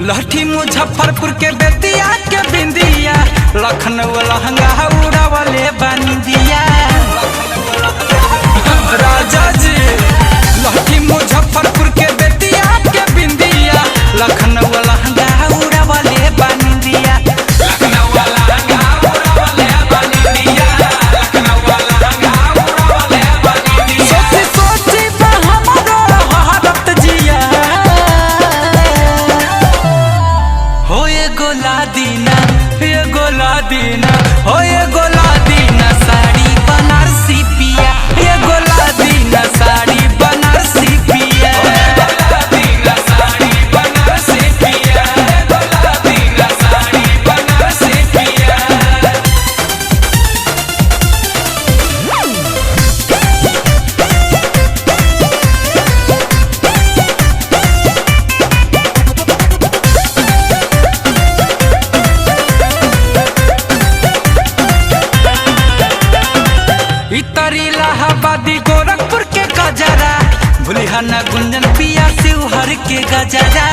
लहठी मुजफ्फरपुर के बेतिया के बिंदिया, लखनऊ लहंगा उड़ावले बंदिया। राजा जी लहठी मुजफ्फरपुर के बेतिया के बिंदिया, लखनऊ लहंगा उड़ावले बंदिया। दीना हो ये गोला दीना साड़ी बनारसी पिया, ये गोला दीना साड़ी बनारसी पिया, गोला दीना साड़ी बनारसी पिया, गोला दीना साड़ी बनारसी पिया। इतरी इलाहाबादी गोरखपुर के गजरा, भूलिहाना गुंजन पिया शिवहर के गजरा।